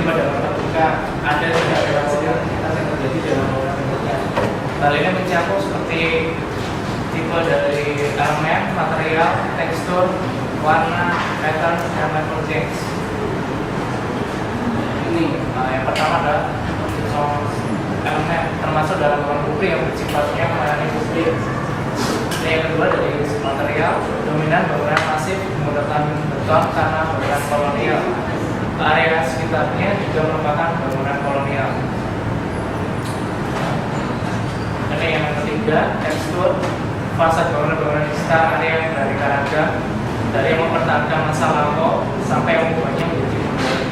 Jadi pada waktu ketika ada tidak aktivitas yang terjadi dalam bangunan bentuknya. Hal ini mencakup seperti tipe dari elemen, material, tekstur, warna, pattern, dan level change. Ini yang pertama adalah elemen termasuk dalam ruang publik yang bersifatnya melayani publik. Yang kedua dari material, dominan bangunan masif menggunakan beton karena bangunan kolonial. Area sekitarnya juga merupakan bangunan kolonial. Ini yang ketiga, tekstur. Fasad bangunan-bangunan di sekitar area yang beraneka ragam, dari yang mempertahankan masa lampau sampai yang mengubahnya menjadi modern.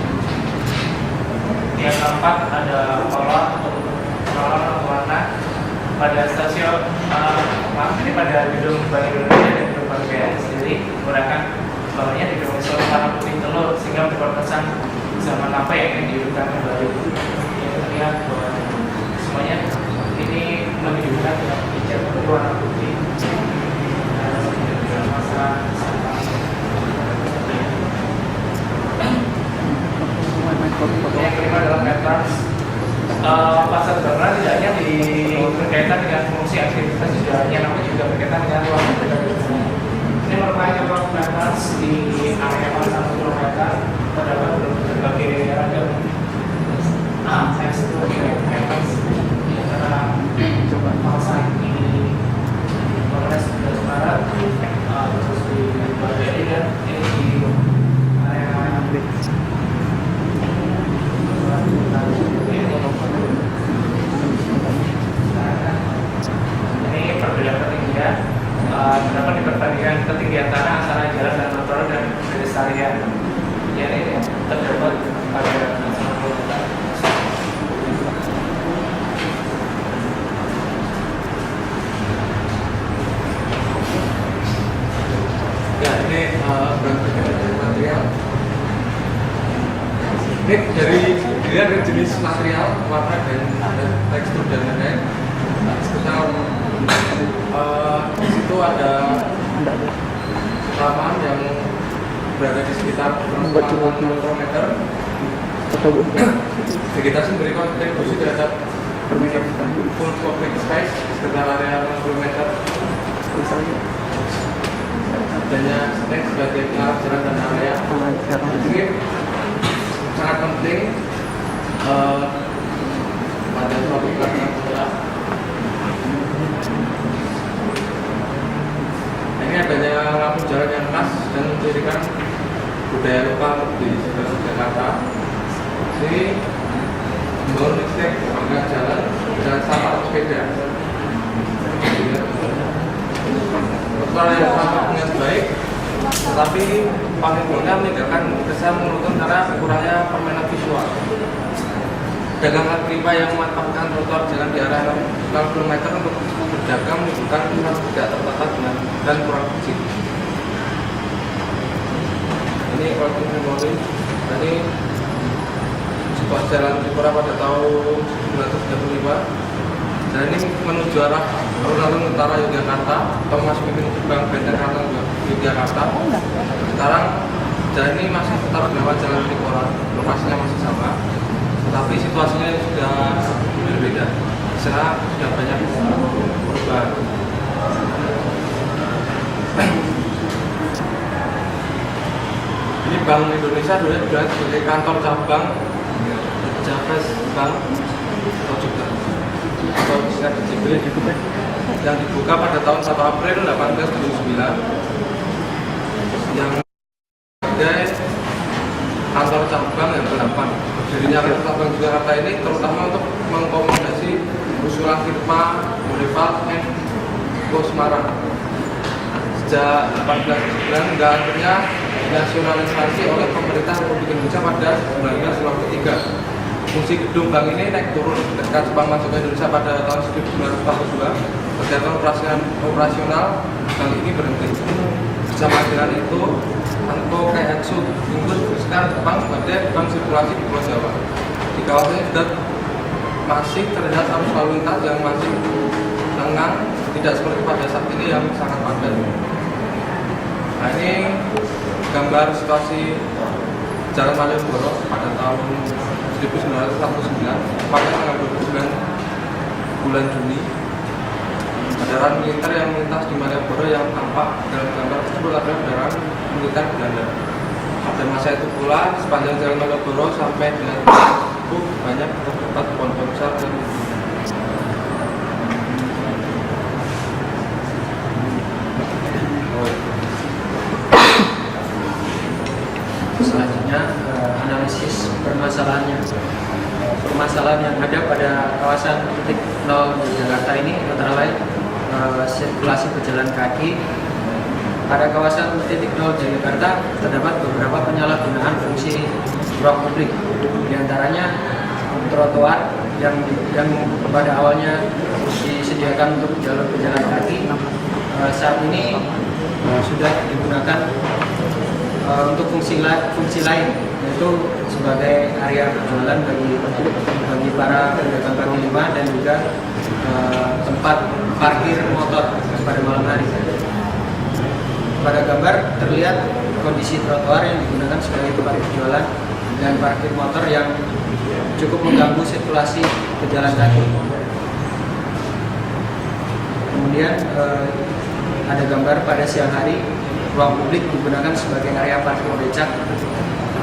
Yang keempat ada kolor atau pengelolaan warna. Pada stasiun ini pada gedung Bank Indonesia dan gedung Bank BRI sendiri menggunakan bangunnya didominasi oleh warna putih telur sehingga membuat kesan zaman apa yang ingin dihidupkan kembali. Yang terlihat bahwa semuanya ini menunjukkan dengan hijau berwarna putih. Yang kelima adalah pattern. Pasar bangunan tidak hanya berkaitan dengan fungsi aktivitas juga, namun juga berkaitan dengan ruang publik. Ini merupakan contoh pattern di area 1 km terdapat berbagai ragam tekstur pattern antara coba pasar di Polres Sumatera Barat, terus di Bali dan ini di area ini perbedaan ketinggian terdapat di perbandingan ketinggian tanah antara jalan dan trotoar dan pedesarian. Ini terdapat pada ya ini material. Ini dari jenis material, warna dan tekstur dan lain-lain. Di situ ada lapangan yang berada di sekitar 4 meter. Vegetasi memberi kontribusi terhadap full public space sekitar area 60 meter. Adanya snack sebagai pengarah jalan dan area. Ini sangat penting pada suatu pelaksanaan sekolah. Ini adanya lampu jalan yang khas dan menjadikan budaya lokal di sekitar Jakarta. Ini membangun listrik pengguna jalan dan sama sepeda. Trotoar yang sama dengan baik, tetapi pengguna meninggalkan kesan monoton karena kurangnya permainan visual. Dagang kaki lima yang memanfaatkan trotoar jalan di arah 6 km untuk berdagang menimbulkan kesan tidak tertata dan kurang bersih. Ini kalau memori, ini sebuah jalan Tripura pada tahun 1935. Dan ini menuju arah alun-alun utara Yogyakarta atau memasuki pintu gerbang Benteng Keraton Yogyakarta. Sekarang jalan ini masih tetap bernama Jalan Tripura, lokasinya masih sama, tetapi situasinya sudah berbeda. Di sana sudah banyak perubahan. Ini Bank Indonesia dulu juga sebagai kantor cabang Javas Bank atau juga atau bisa DCB yang dibuka pada tahun 1 April 1879 yang sebagai kantor cabang yang ke-8. Berdirinya kantor cabang Jakarta ini terutama untuk mengakomodasi usulan firma Rival and Co Semarang. Sejak 1879 hingga akhirnya dinasionalisasi oleh pemerintah Republik Indonesia pada 1993. Fungsi gedung bank ini naik turun ketika Jepang masuk ke Indonesia pada tahun 1942. Kegiatan operasional bank ini berhenti. Zaman dengan itu, Anko Keihatsu memutuskan Jepang sebagai bank sirkulasi di Pulau Jawa. Di kawasan ini sudah masih terlihat arus lalu lintas yang masih lengang, tidak seperti pada saat ini yang sangat padat. Nah, ini gambar situasi Jalan Malioboro pada tahun 1949 pada tanggal 29 bulan Juni. Kendaraan militer yang melintas di Malioboro yang tampak dalam gambar tersebut adalah kendaraan militer Belanda. Pada masa itu pula, sepanjang jalan Malioboro sampai dengan itu banyak terdapat pohon-pohon besar dan selanjutnya analisis permasalahannya. Permasalahan yang ada pada kawasan titik nol di Jakarta ini antara lain sirkulasi pejalan kaki. Pada kawasan titik nol Jakarta terdapat beberapa penyalahgunaan fungsi ruang publik, di antaranya trotoar yang pada awalnya disediakan untuk jalur pejalan kaki, saat ini sudah digunakan untuk fungsi lain, yaitu sebagai area berjualan bagi para pedagang kaki lima dan juga tempat parkir motor pada malam hari. Pada gambar terlihat kondisi trotoar yang digunakan sebagai tempat berjualan dan parkir motor yang cukup mengganggu sirkulasi pejalan kaki. Kemudian ada gambar pada siang hari, ruang publik digunakan sebagai area parkir becak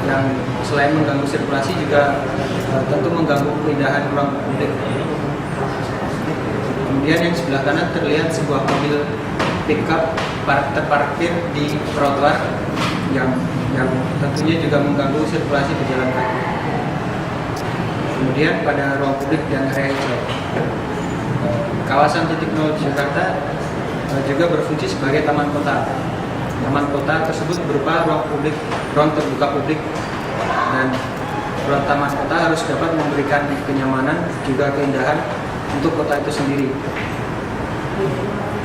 yang selain mengganggu sirkulasi juga tentu mengganggu keindahan ruang publik. Kemudian yang sebelah kanan terlihat sebuah mobil pickup terparkir di trotoar yang tentunya juga mengganggu sirkulasi pejalan kaki. Kemudian pada ruang publik dan area hijau, kawasan titik nol Jakarta juga berfungsi sebagai taman kota. Taman kota tersebut berupa ruang terbuka publik, dan ruang taman kota harus dapat memberikan kenyamanan juga keindahan untuk kota itu sendiri.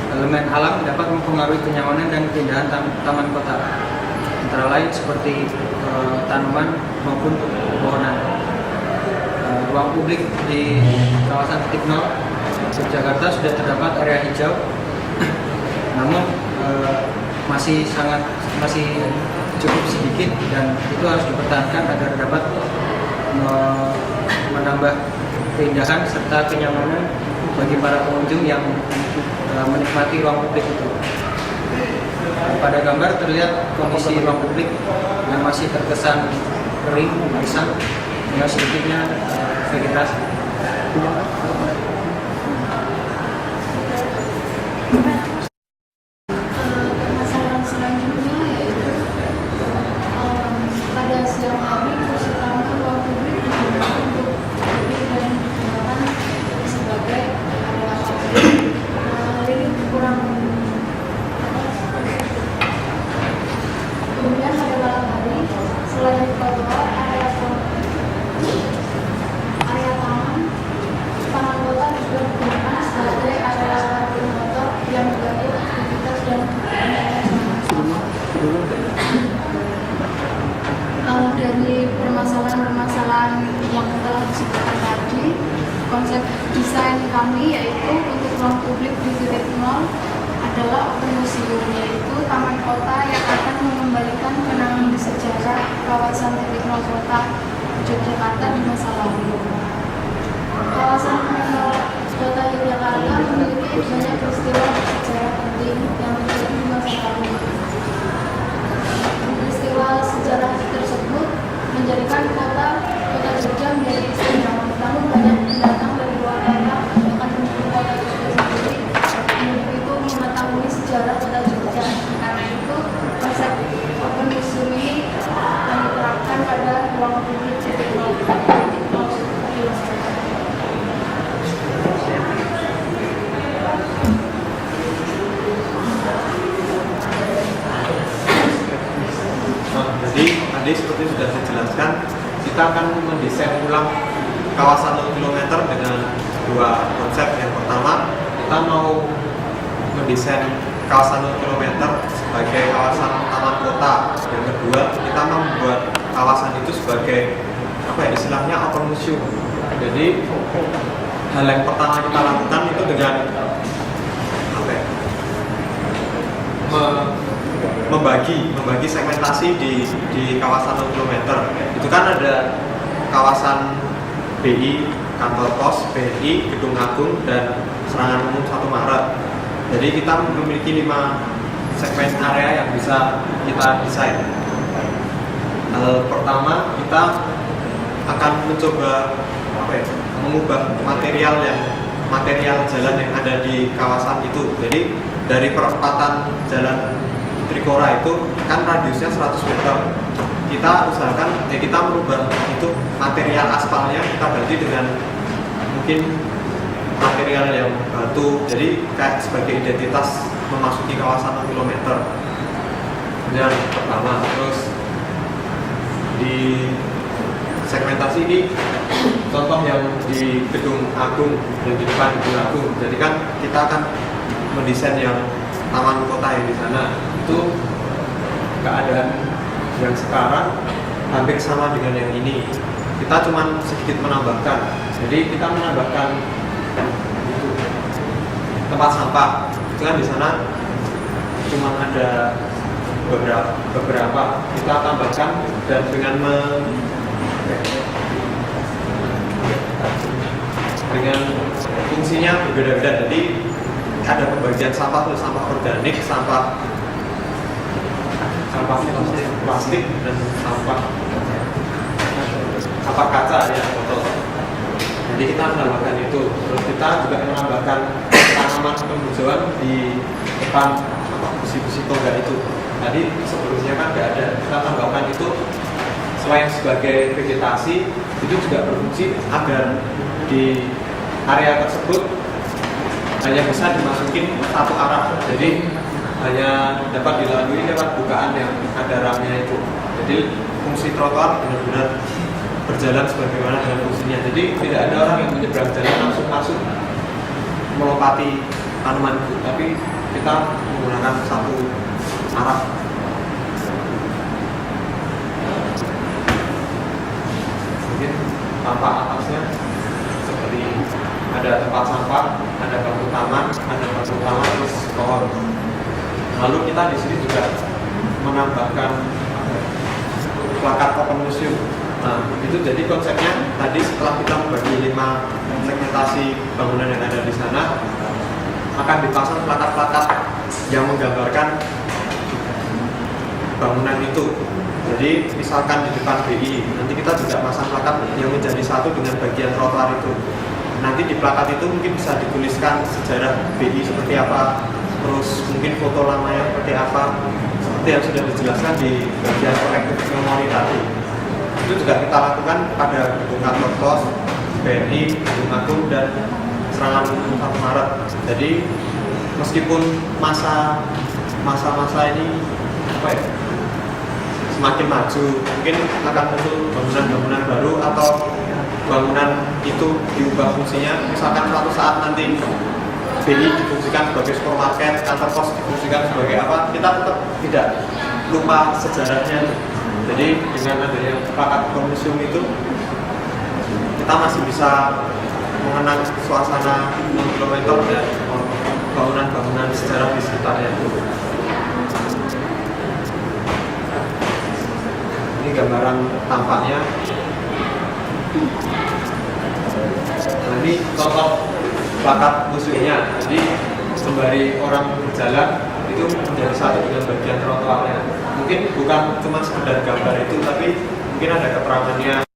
Elemen alam dapat mempengaruhi kenyamanan dan keindahan taman kota, antara lain seperti tanaman maupun pepohonan. Ruang publik di kawasan titik nol Jakarta sudah terdapat area hijau, namun masih cukup sedikit, dan itu harus dipertahankan agar dapat menambah keindahan serta kenyamanan bagi para pengunjung yang menikmati ruang publik itu. Pada gambar terlihat kondisi ruang publik yang masih terkesan kering, gersang, dengan sedikitnya vegetasi. Permasalahan selanjutnya yaitu pada siang hari fungsi utama ruang publik digunakan untuk publik dan digunakan sebagai area publik. Ini kurang. Kemudian pada malam hari, selain trotoar, area taman kota juga digunakan sebagai area parkir motor yang mengganggu aktivitas dan dari permasalahan-permasalahan yang telah disebutkan tadi, konsep desain kami yaitu untuk ruang publik di titik nol adalah open museum, yaitu taman kota yang akan mengembalikan kenangan sejarah kawasan titik nol kota Yogyakarta di masa lalu. Kawasan titik nol kota Yogyakarta memiliki banyak peristiwa sejarah penting yang terjadi di masa lalu. Peristiwa sejarah tersebut menjadikan kota Jogja menjadi istimewa. Namun banyak pendatang dari luar kota yang akan menuju kota Jogja sendiri untuk itu mengetahui sejarah kota Jogja. Karena itu konsep open museum ini akan diterapkan pada ruang publik titik nol. Jadi tadi seperti sudah saya jelaskan, kita akan mendesain ulang kawasan 0 km dengan dua konsep. Yang pertama, kita mau mendesain kawasan 0 km sebagai kawasan taman kota. Yang kedua, kita mau membuat kawasan itu sebagai istilahnya open museum. Jadi hal yang pertama kita lakukan itu dengan membagi segmentasi di kawasan 6 km. Itu kan ada kawasan BI, kantor pos, BNI, Gedung Agung, dan Serangan Umum 1 Maret. Jadi kita memiliki 5 segmen area yang bisa kita desain. Pertama, kita akan mencoba mengubah material jalan yang ada di kawasan itu. Jadi dari perempatan jalan Trikora itu kan radiusnya 100 meter. Kita usahakan kita merubah itu material aspalnya, kita ganti dengan mungkin material yang batu. Jadi kayak sebagai identitas memasuki kawasan 6 km. Yang pertama. Terus di segmentasi ini contoh yang di Gedung Agung dan di depan Gedung Agung. Jadi kan kita akan mendesain yang taman kota yang di sana. Itu keadaan yang sekarang hampir sama dengan yang ini. Kita cuma sedikit menambahkan. Jadi kita menambahkan itu, tempat sampah. Itu kan di sana cuma ada beberapa. Kita tambahkan dan dengan fungsinya berbeda-beda. Jadi ada pembagian sampah, sampah organik, sampah plastik, dan sampah kaca ya, botol. Jadi kita menambahkan itu. Terus kita juga menambahkan tanaman penghijauan di depan besi-besi tonggak itu. Tadi sebelumnya kan nggak ada. Kita tambahkan itu selain sebagai vegetasi, itu juga berfungsi agar di area tersebut hanya bisa dimasukin satu arah. Jadi hanya dapat dilalui lewat bukaan yang ada ramnya itu. Jadi fungsi trotoar benar-benar berjalan sebagaimana dengan fungsinya. Jadi tidak ada orang yang menyeberang jalan langsung masuk melompati tanaman itu, tapi kita menggunakan satu arah. Mungkin tampak atasnya seperti ada tempat sampah, ada bangku taman, terus pohon. Lalu kita di sini juga menambahkan plakat open museum. Nah, itu jadi konsepnya tadi setelah kita membagi 5 segmentasi bangunan yang ada di sana, akan dipasang plakat-plakat yang menggambarkan bangunan itu. Jadi misalkan di depan BI, nanti kita juga pasang plakat yang menjadi satu dengan bagian trotoar itu. Nanti di plakat itu mungkin bisa dituliskan sejarah BI seperti apa, terus mungkin foto lamanya seperti apa, seperti yang sudah dijelaskan di bagian kolektif memori tadi. Itu juga kita lakukan pada Gedung Kantor Pos, BNI, Gedung Agung, dan Serangan Umum 1 Maret. Jadi meskipun masa-masa ini semakin maju, mungkin akan muncul bangunan-bangunan baru atau bangunan itu diubah fungsinya. Misalkan suatu saat nanti BI difungsikan sebagai supermarket, kantor pos difungsikan sebagai apa, kita tetap tidak lupa sejarahnya. Jadi dengan adanya plakat museum itu, kita masih bisa mengenang suasana 6 km dan bangunan-bangunan sejarah di sekitarnya itu. Ini gambaran tampaknya. Nah, ini contoh plakat museumnya. Jadi sembari orang berjalan itu menjadi satu dengan bagian trotoarnya. Mungkin bukan cuma sekedar gambar itu, tapi mungkin ada keterangannya.